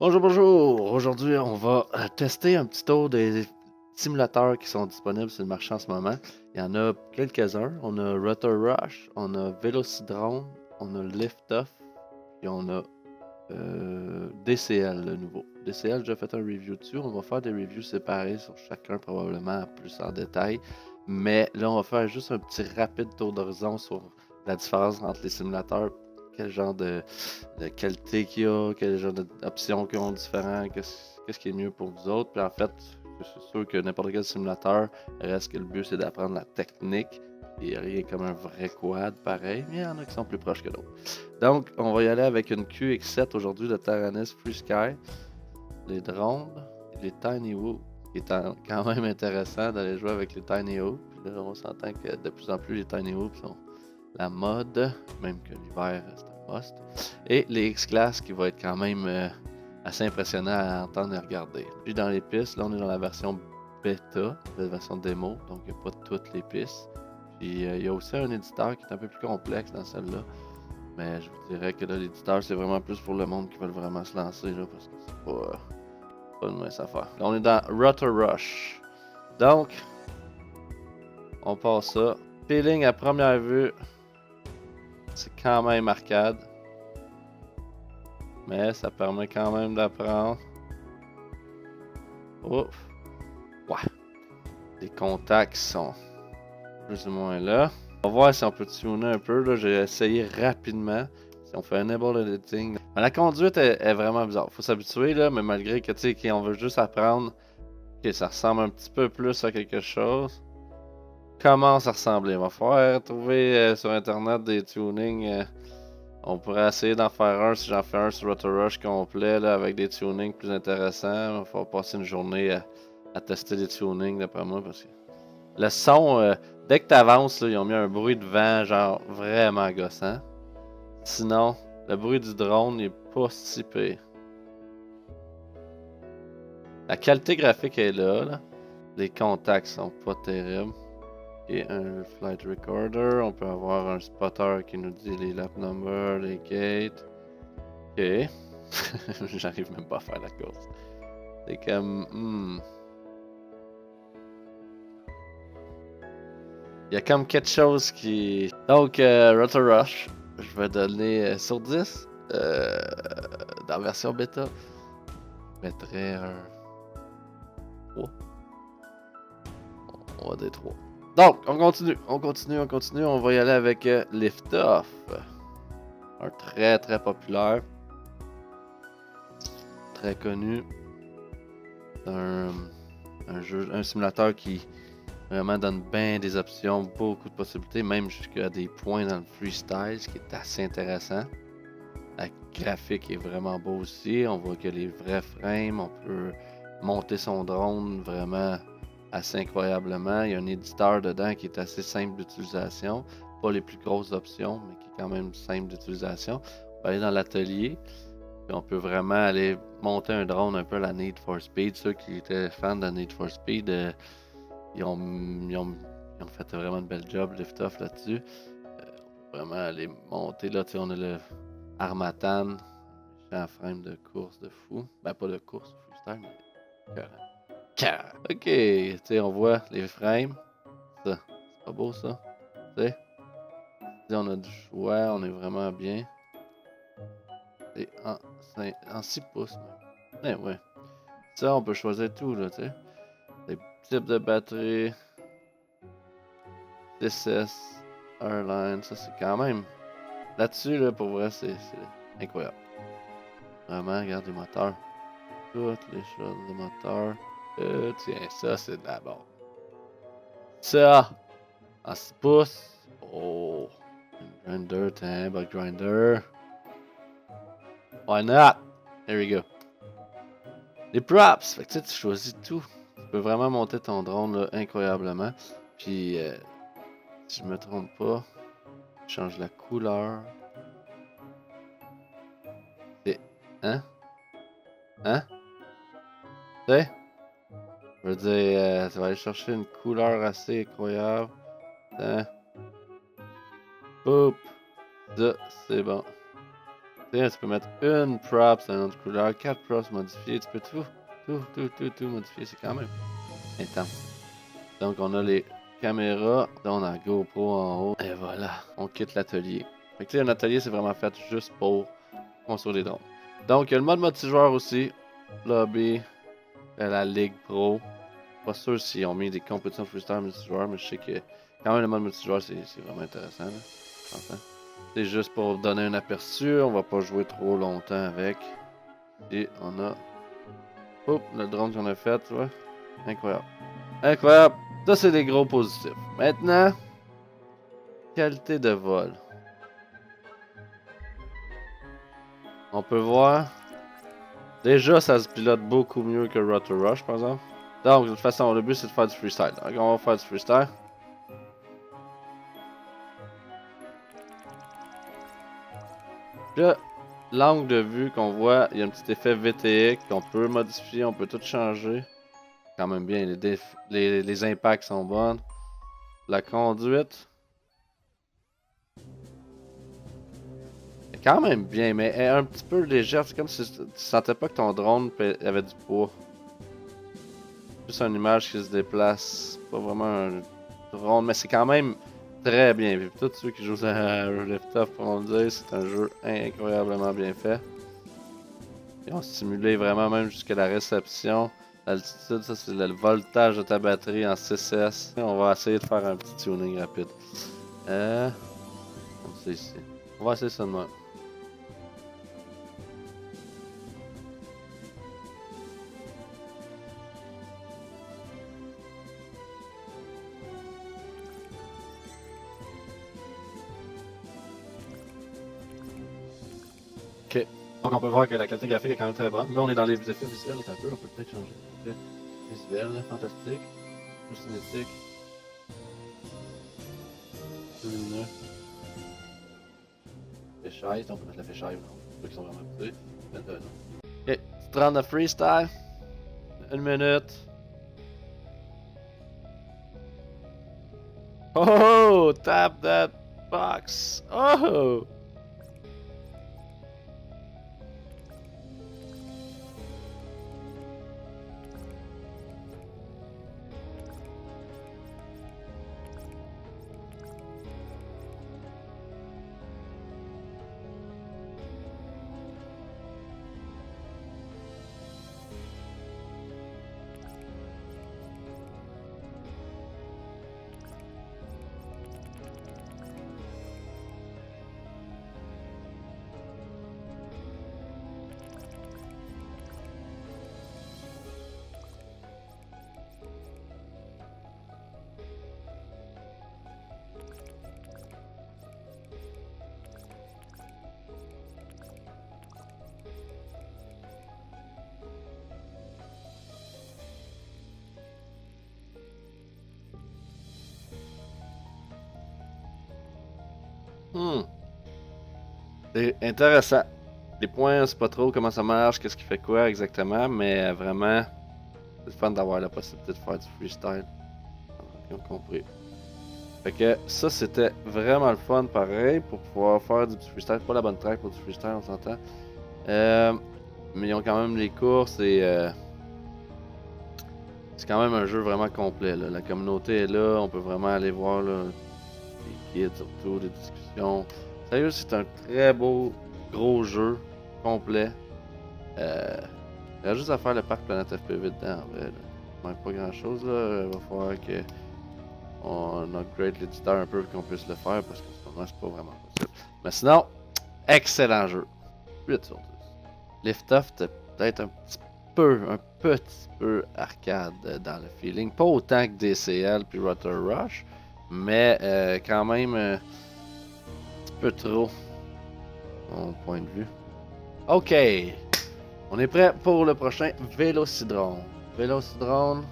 Bonjour, bonjour! Aujourd'hui, on va tester un petit tour des simulateurs qui sont disponibles sur le marché en ce moment. Il y en a quelques-uns. On a Rotor Rush, on a Velocidrone, on a Liftoff, puis on a DCL, le nouveau. DCL, j'ai fait un review dessus. On va faire des reviews séparés sur chacun, probablement plus en détail. Mais là, on va faire juste un petit rapide tour d'horizon sur la différence entre les simulateurs, quel genre de qualité qu'il y a, quel genre d'options qu'ils ont différents, qu'est-ce qui est mieux pour vous autres. Puis en fait, c'est sûr que n'importe quel simulateur, reste que le but c'est d'apprendre la technique. Il n'y a rien comme un vrai quad pareil, mais il y en a qui sont plus proches que d'autres. Donc, on va y aller avec une QX7 aujourd'hui de Taranis Free Sky. Les drones, les Tiny Woo, qui est quand même intéressant d'aller jouer avec les Tiny Woo. Puis là, on s'entend que de plus en plus les Tiny Woo sont la mode, même que l'hiver c'est un must. Et les X-Class qui va être quand même assez impressionnant à entendre et regarder. Puis dans les pistes, là on est dans la version bêta, la version démo, donc il n'y a pas toutes les pistes. Puis il y a aussi un éditeur qui est un peu plus complexe dans celle-là. Mais je vous dirais que là, l'éditeur, c'est vraiment plus pour le monde qui veut vraiment se lancer, là, parce que c'est pas une mince affaire. Là, on est dans Rotor Rush. Donc, on passe ça. Feeling à première vue, c'est quand même arcade. Mais ça permet quand même d'apprendre. Ouf. Ouais. Les contacts sont plus ou moins là. On va voir si on peut tuner un peu. Là, j'ai essayé rapidement. Si on fait enable editing. Mais la conduite est vraiment bizarre. Faut s'habituer là, mais malgré que tu sais, on veut juste apprendre que ça ressemble un petit peu plus à quelque chose. Comment ça ressemble? Il va falloir trouver sur internet des tunings. On pourrait essayer d'en faire un si j'en fais un sur Rotor Rush complet là, avec des tunings plus intéressants. Il va falloir passer une journée à tester des tunings d'après moi parce que le son, dès que tu avances, ils ont mis un bruit de vent genre vraiment gossant. Sinon, le bruit du drone n'est pas si pire. La qualité graphique est là. Les contacts sont pas terribles. Et un flight recorder. On peut avoir un spotter qui nous dit les lap numbers, les gates. Ok. J'arrive même pas à faire la course. C'est comme. Il y a comme quelque chose qui. Donc, Rotor Rush, je vais donner sur 10. Dans la version bêta, je mettrais un 3. On va dire 3. Donc, on continue. On va y aller avec Liftoff. Un très très populaire. Très connu. Un simulateur qui vraiment donne bien des options, beaucoup de possibilités, même jusqu'à des points dans le freestyle, ce qui est assez intéressant. La graphique est vraiment beau aussi. On voit que les vrais frames, on peut monter son drone vraiment assez incroyablement. Il y a un éditeur dedans qui est assez simple d'utilisation. Pas les plus grosses options, mais qui est quand même simple d'utilisation. On va aller dans l'atelier. Puis on peut vraiment aller monter un drone un peu à la Need for Speed. Ceux qui étaient fans de Need for Speed, ils ont fait vraiment une belle job, Liftoff là-dessus. On peut vraiment aller monter là. On a le Armatan, un frame de course de fou. Ben, pas de course, freestyle, mais carré. Ok, tu sais, on voit les frames. Ça, c'est pas beau ça. Tu sais, on a du choix, on est vraiment bien. Et en 6 pouces même. Eh ouais. Ça, on peut choisir tout là, tu sais. Les types de batterie. DSS, Airline, ça c'est quand même. Là-dessus, là, pour vrai, c'est incroyable. Vraiment, regarde les moteurs. Toutes les choses de moteurs. Tiens, ça c'est de la bombe. Ça, en 6 pouces. Oh, une grinder, tiens, bug grinder. Why not? There we go. Les props, fait que tu choisis tout. Tu peux vraiment monter ton drone là, incroyablement. Puis, si je me trompe pas, je change la couleur. C'est. Hein? Hein? Tu sais? Je veux dire, tu vas aller chercher une couleur assez incroyable. Hein? Boop! Ça, c'est bon. Tu peux mettre une prop d'une autre couleur, 4 props modifiés, tu peux tout modifier, c'est quand même intense. Donc on a les caméras, là on a la GoPro en haut, et voilà, on quitte l'atelier. Fait que un atelier c'est vraiment fait juste pour construire des drones. Donc il y a le mode multijoueur aussi, lobby, la Ligue Pro. Pas sûr s'ils ont mis des compétitions freestyle multijoueur, mais je sais que quand même le mode multijoueur c'est vraiment intéressant. Là. C'est juste pour vous donner un aperçu, on va pas jouer trop longtemps avec. Et on a... Oups, le drone qu'on a fait, tu vois. Incroyable. Incroyable. Ça, c'est des gros positifs. Maintenant, qualité de vol. On peut voir. Déjà, ça se pilote beaucoup mieux que Rotor Rush, par exemple. Donc, de toute façon, le but, c'est de faire du freestyle. Donc, on va faire du freestyle. Là, l'angle de vue qu'on voit, il y a un petit effet VTX qu'on peut modifier, on peut tout changer. Quand même bien, les impacts sont bonnes. La conduite. Est quand même bien, mais elle est un petit peu légère. C'est comme si tu sentais pas que ton drone avait du poids. Juste une image qui se déplace. Pas vraiment un drone, mais c'est quand même très bien vu. Tous ceux qui jouent à Lift Off pourront le dire, c'est un jeu incroyablement bien fait. Ils ont stimulé vraiment même jusqu'à la réception. L'altitude, ça c'est le voltage de ta batterie en 6S. On va essayer de faire un petit tuning rapide. Comme ça ici. On va essayer ça de même. Ok. Donc on peut voir que la qualité graphique est quand même très bonne. Là on est dans les effets visuels, un peu, on peut peut-être changer les effets visuels, fantastique, plus cinétique, plus lumineux. Fisheye, on peut mettre la fisheye ou non. Ceux qui sont vraiment habitués. Ok, tu te rends de freestyle. Une minute. Oh, tap that box. Oh! C'est intéressant. Les points, c'est pas trop comment ça marche, qu'est-ce qui fait quoi exactement, mais vraiment, c'est le fun d'avoir la possibilité de faire du freestyle. Ils ont compris. Fait que ça, c'était vraiment le fun, pareil, pour pouvoir faire du freestyle. Pas la bonne track pour du freestyle, on s'entend. Mais ils ont quand même les courses et c'est quand même un jeu vraiment complet. Là. La communauté est là, on peut vraiment aller voir là, les guides surtout, les discussions. Sérieux, c'est un très beau, gros jeu, complet. Il y a juste à faire le parc Planète FPV dedans, en vrai. Là. Il manque pas grand chose, là. Il va falloir que on upgrade l'éditeur un peu pour qu'on puisse le faire, parce qu'en ce moment, c'est pas vraiment possible. Mais sinon, excellent jeu. 8 sur 10. Lift Off, peut-être un petit peu arcade dans le feeling. Pas autant que DCL puis Rotor Rush, mais quand même un petit peu trop, mon point de vue. Ok, on est prêt pour le prochain Vélocidrone. Vélocidrone,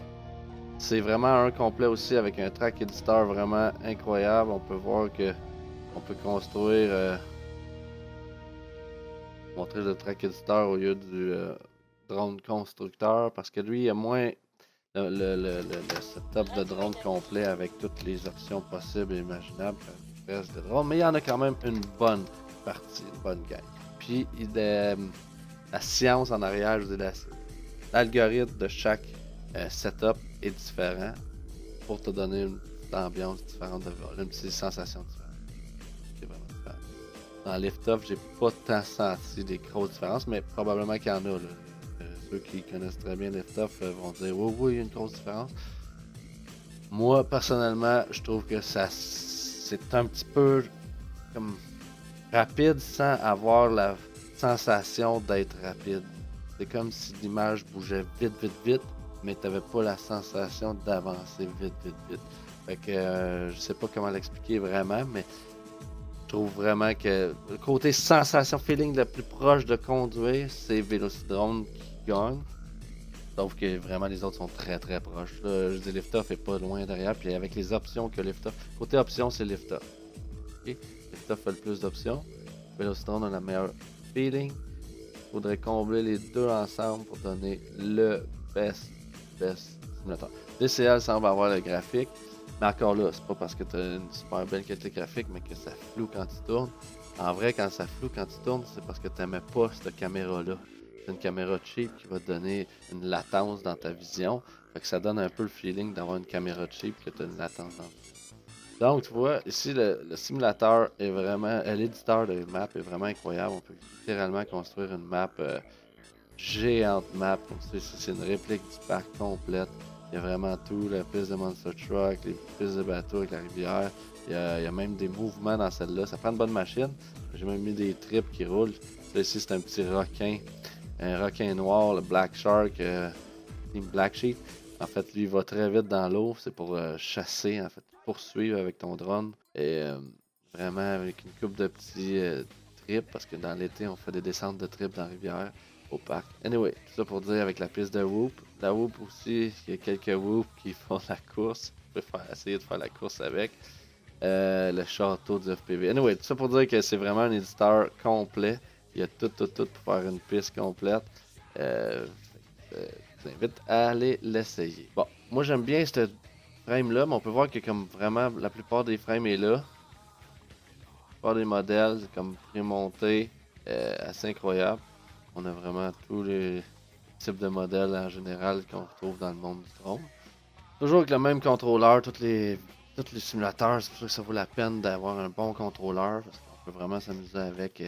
c'est vraiment un complet aussi avec un track éditeur vraiment incroyable. On peut voir que on peut construire, montrer le track éditeur au lieu du drone constructeur parce que lui il a moins le setup de drone complet avec toutes les options possibles et imaginables que reste de drone, mais il y en a quand même une bonne partie, une bonne gang. Puis la science en arrière, je veux dire, l'algorithme de chaque setup est différent pour te donner une petite ambiance différente de vol, une petite sensation différente. C'est vraiment différent. Dans Lift-Off, j'ai pas tant senti des grosses différences, mais probablement qu'il y en a. Là. Ceux qui connaissent très bien Lift-Off vont dire oui, oui, il y a une grosse différence. Moi, personnellement, je trouve que ça c'est un petit peu comme rapide sans avoir la sensation d'être rapide. C'est comme si l'image bougeait vite, vite, vite, mais t'avais pas la sensation d'avancer vite, vite, vite. Fait que je sais pas comment l'expliquer vraiment, mais je trouve vraiment que le côté sensation, feeling le plus proche de conduire, c'est Vélocidrone qui gagne. Sauf que vraiment les autres sont très très proches. Là, je dis Lift-Off est pas loin derrière. Puis avec les options que Lift-Off. Côté options, c'est Lift-Off. Okay? Lift-Off a le plus d'options. Vélocidrone a la meilleure feeling. Faudrait combler les deux ensemble pour donner le best simulateur. DCL semble avoir le graphique. Mais encore là, c'est pas parce que tu as une super belle qualité graphique, mais que ça floue quand tu tournes. En vrai, quand ça floue quand tu tournes, c'est parce que tu n'aimais pas cette caméra-là. C'est une caméra cheap qui va te donner une latence dans ta vision. Fait que ça donne un peu le feeling d'avoir une caméra cheap que tu as une latence dans ta vision. Donc, tu vois, ici, le simulateur est vraiment. L'éditeur de map est vraiment incroyable. On peut littéralement construire une map géante map. C'est une réplique du parc complète. Il y a vraiment tout, la piste de Monster Truck, les pistes de bateau avec la rivière. Il y a même des mouvements dans celle-là. Ça prend une bonne machine. J'ai même mis des trips qui roulent. Ça ici, c'est un petit requin. Un requin noir, le Black Shark, Team Black Sheep. En fait, lui, il va très vite dans l'eau. C'est pour chasser, en fait, poursuivre avec ton drone. Et vraiment avec une coupe de petits trips, parce que dans l'été, on fait des descentes de trips dans la rivière au parc. Anyway, tout ça pour dire avec la piste de Whoop. La Whoop aussi, il y a quelques Whoop qui font la course. On peut essayer de faire la course avec. Le château du FPV. Anyway, tout ça pour dire que c'est vraiment un éditeur complet. Il y a tout pour faire une piste complète. Je vous invite à aller l'essayer. Bon, moi j'aime bien ce frame-là, mais on peut voir que comme vraiment la plupart des frames est là. La plupart des modèles, c'est comme prémonté, assez incroyable. On a vraiment tous les types de modèles en général qu'on retrouve dans le monde du drone. Toujours avec le même contrôleur, tous les simulateurs, c'est pour ça que ça vaut la peine d'avoir un bon contrôleur, parce qu'on peut vraiment s'amuser avec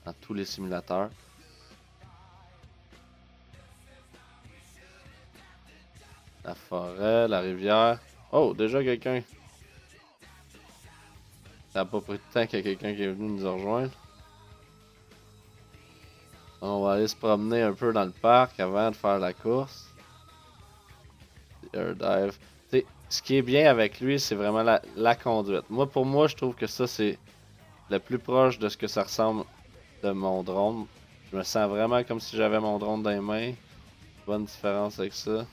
dans tous les simulateurs. La forêt, la rivière. Oh, déjà quelqu'un. Ça n'a pas pris de temps qu'il y a quelqu'un qui est venu nous rejoindre. On va aller se promener un peu dans le parc avant de faire la course. Air dive. T'sais, ce qui est bien avec lui, c'est vraiment la conduite. Moi, pour moi, je trouve que ça, c'est le plus proche de ce que ça ressemble de mon drone. Je me sens vraiment comme si j'avais mon drone dans les mains. Bonne différence avec ça.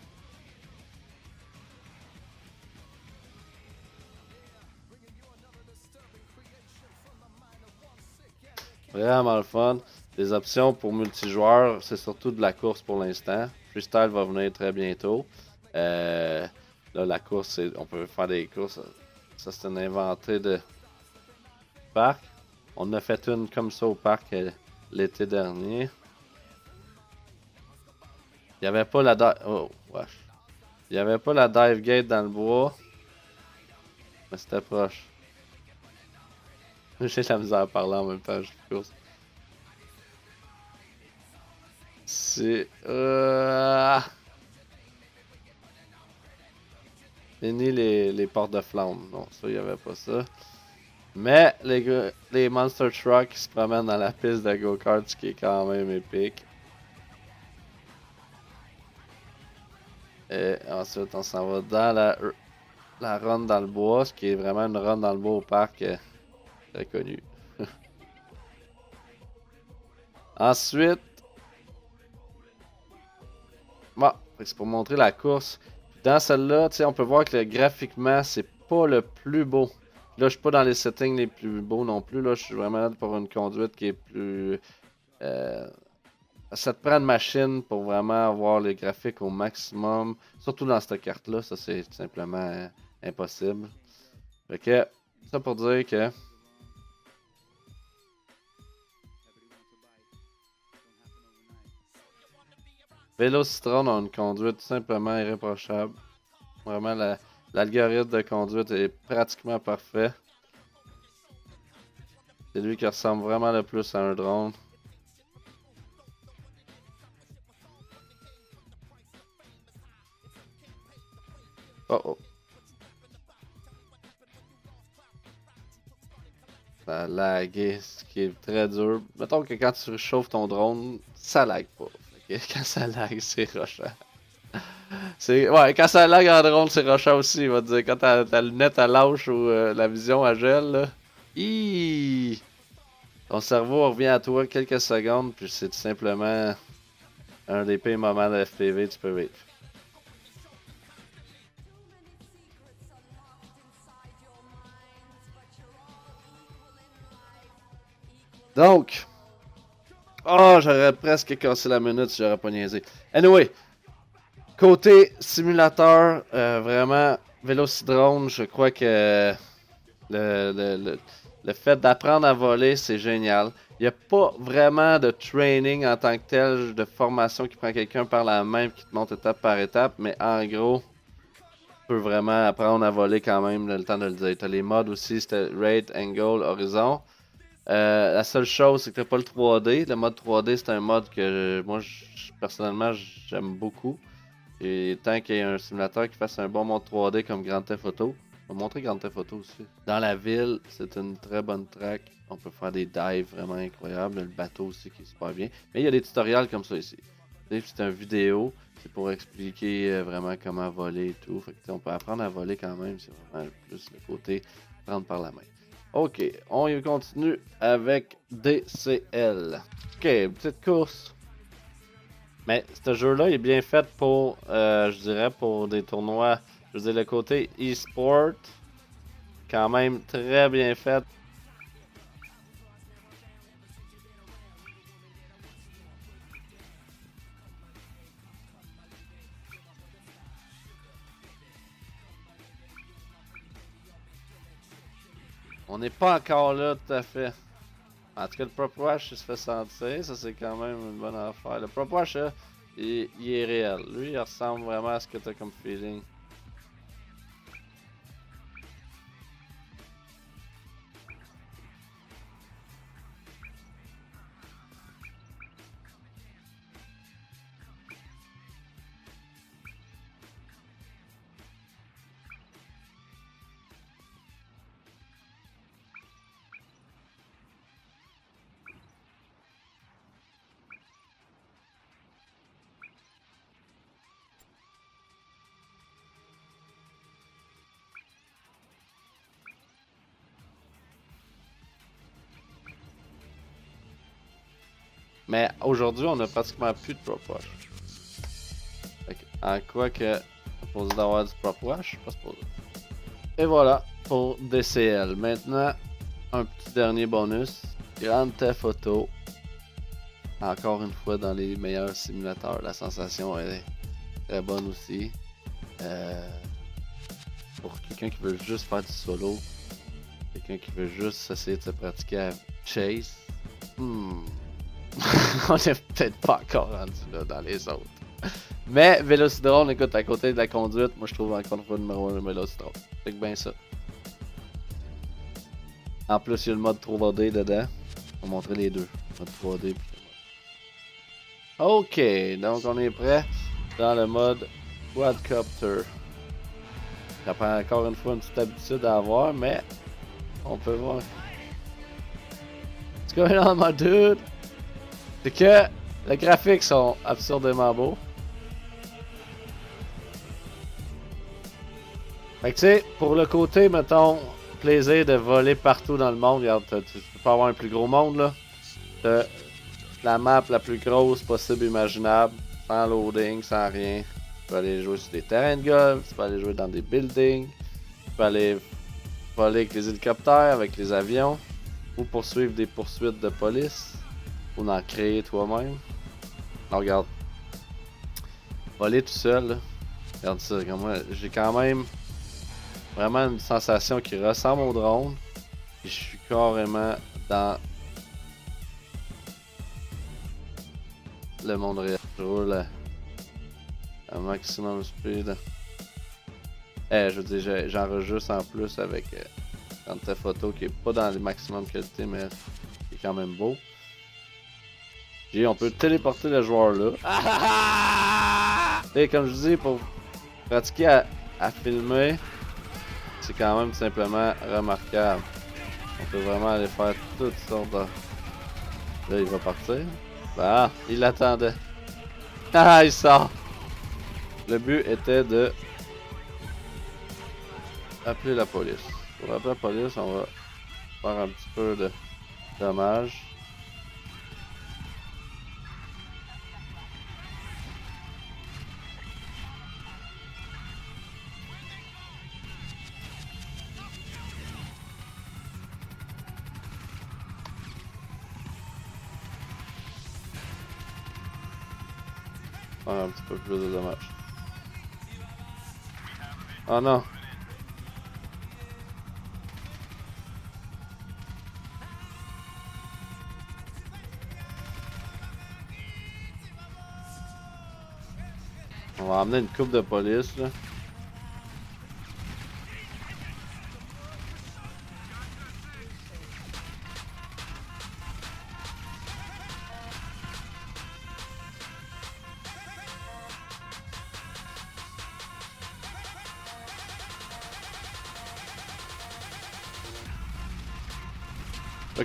Vraiment le fun. Les options pour multijoueur, c'est surtout de la course pour l'instant. Freestyle va venir très bientôt. Là, la course, on peut faire des courses. Ça, c'est une inventée de parc. On a fait une comme ça au parc l'été dernier. Il n'y avait pas la dive. Oh, wesh. Il n'y avait pas la dive gate dans le bois. Mais c'était proche. J'ai la misère à parler en même temps, je course. C'est. Fini les portes de flamme. Non, ça, il n'y avait pas ça. Mais les Monster Trucks se promènent dans la piste de go-kart, ce qui est quand même épique. Et ensuite, on s'en va dans la run dans le bois, ce qui est vraiment une run dans le bois au parc très connu. Ensuite, bon, c'est pour montrer la course. Dans celle-là, on peut voir que graphiquement, c'est pas le plus beau. Là, je suis pas dans les settings les plus beaux non plus. Là, je suis vraiment pour une conduite qui est plus. Ça te prend une machine pour vraiment avoir les graphiques au maximum. Surtout dans cette carte-là, ça c'est tout simplement impossible. Fait que, ça pour dire que Vélocitron a une conduite tout simplement irréprochable. Vraiment, l'algorithme de conduite est pratiquement parfait. C'est lui qui ressemble vraiment le plus à un drone. Oh oh. Ça a lagué, ce qui est très dur. Mettons que quand tu chauffes ton drone, ça lag pas. Okay? Quand ça lag, c'est rushant. Ouais, quand ça lag en drone, c'est rushant aussi. Il va te dire quand ta lunette elle lâche ou la vision elle gèle. Là. Hiiii! Ton cerveau revient à toi quelques secondes, puis c'est tout simplement un des pires moments de FPV que tu peux vivre. Donc, oh, j'aurais presque cassé la minute si j'aurais pas niaisé. Anyway, côté simulateur, vraiment, Vélocidrone, je crois que le fait d'apprendre à voler, c'est génial. Il n'y a pas vraiment de training en tant que tel, de formation qui prend quelqu'un par la main et qui te montre étape par étape, mais en gros, tu peux vraiment apprendre à voler quand même, le temps de le dire. Tu as les modes aussi, c'était Rate, Angle, Horizon. La seule chose, c'est que t'as pas le 3D. Le mode 3D, c'est un mode que moi, personnellement, j'aime beaucoup. Et tant qu'il y a un simulateur qui fasse un bon mode 3D comme Grand Theft Auto, on va montrer Grand Theft Auto aussi. Dans la ville, c'est une très bonne track. On peut faire des dives vraiment incroyables. Le bateau aussi qui est super bien. Mais il y a des tutoriels comme ça ici. C'est une vidéo, c'est pour expliquer vraiment comment voler et tout. Fait que, on peut apprendre à voler quand même. C'est vraiment plus le côté prendre par la main. Ok, on y continue avec DCL. Ok, petite course. Mais ce jeu-là est bien fait pour, je dirais, pour des tournois. Je veux dire, le côté e-sport, quand même très bien fait. On n'est pas encore là tout à fait. En tout cas, le Prop Wash, il se fait sentir. Ça, c'est quand même une bonne affaire. Le Prop Wash, là, il est réel. Lui, il ressemble vraiment à ce que tu as comme feeling. Mais aujourd'hui, on a pratiquement plus de Prop Wash. En quoi que, supposé d'avoir du Prop Wash, pas supposé. Et voilà pour DCL. Maintenant, un petit dernier bonus. Grand Theft Auto. Encore une fois dans les meilleurs simulateurs. La sensation est très bonne aussi. Pour quelqu'un qui veut juste faire du solo. Quelqu'un qui veut juste essayer de se pratiquer à Chase. On est peut-être pas encore rendu là dans les autres. Mais Vélocidrone, écoute, à côté de la conduite, moi je trouve encore une fois le numéro 1 Vélocidrone. C'est que bien ça. En plus, il y a le mode 3D dedans. On va montrer les deux. Mode 3D puis le mode. Ok, donc on est prêt dans le mode Quadcopter. Ça prend encore une fois une petite habitude à avoir, mais on peut voir. What's going on, my dude? C'est que les graphiques sont absurdément beaux. Fait que tu sais, pour le côté, mettons, plaisir de voler partout dans le monde, regarde, tu peux pas avoir un plus gros monde là. T'as la map la plus grosse possible imaginable, sans loading, sans rien. Tu peux aller jouer sur des terrains de golf, tu peux aller jouer dans des buildings, tu peux aller voler avec les hélicoptères, avec les avions, ou poursuivre des poursuites de police, ou en créer toi-même. Alors regarde, voler tout seul, là. Regarde ça, j'ai quand même vraiment une sensation qui ressemble au drone. Et je suis carrément dans le monde réel. Je roule Un maximum speed. Je veux dire, j'enregistre en plus avec Grand Theft Auto qui est pas dans les maximum qualité, mais qui est quand même beau. Et on peut téléporter le joueur là. Et comme je dis, pour pratiquer à filmer, c'est quand même tout simplement remarquable. On peut vraiment aller faire toutes sortes de... Là, il va partir. Bah, il l'attendait. Ah, il sort! Le but était de appeler la police. Pour appeler la police, on va faire un petit peu de dommages. Faire un petit peu plus de dommages. Oh non! On va emmener une coupe de police là.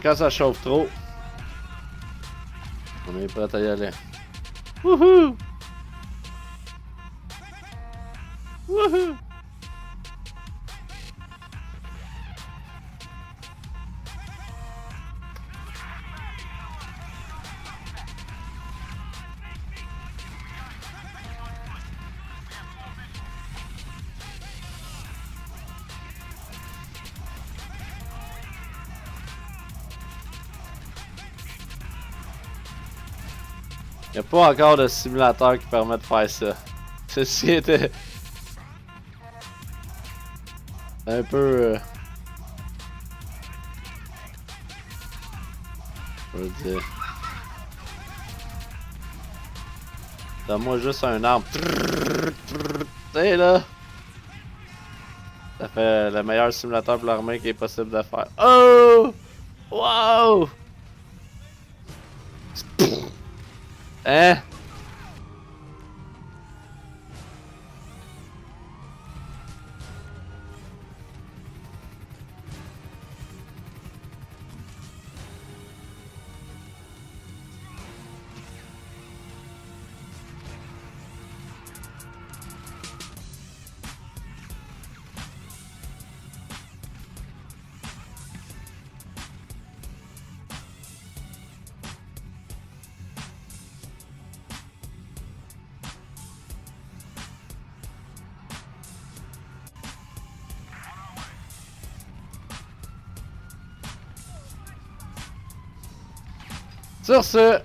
Quand ça chauffe trop, on est prêt à y aller. Wouhou! Wouhou! Il n'y a pas encore de simulateur qui permet de faire ça. Ceci était un peu... je veux dire... Donne-moi juste un arbre. T'sais là! Ça fait le meilleur simulateur pour l'armée qui est possible de faire. Oh! Wow! Hein? Sur ce,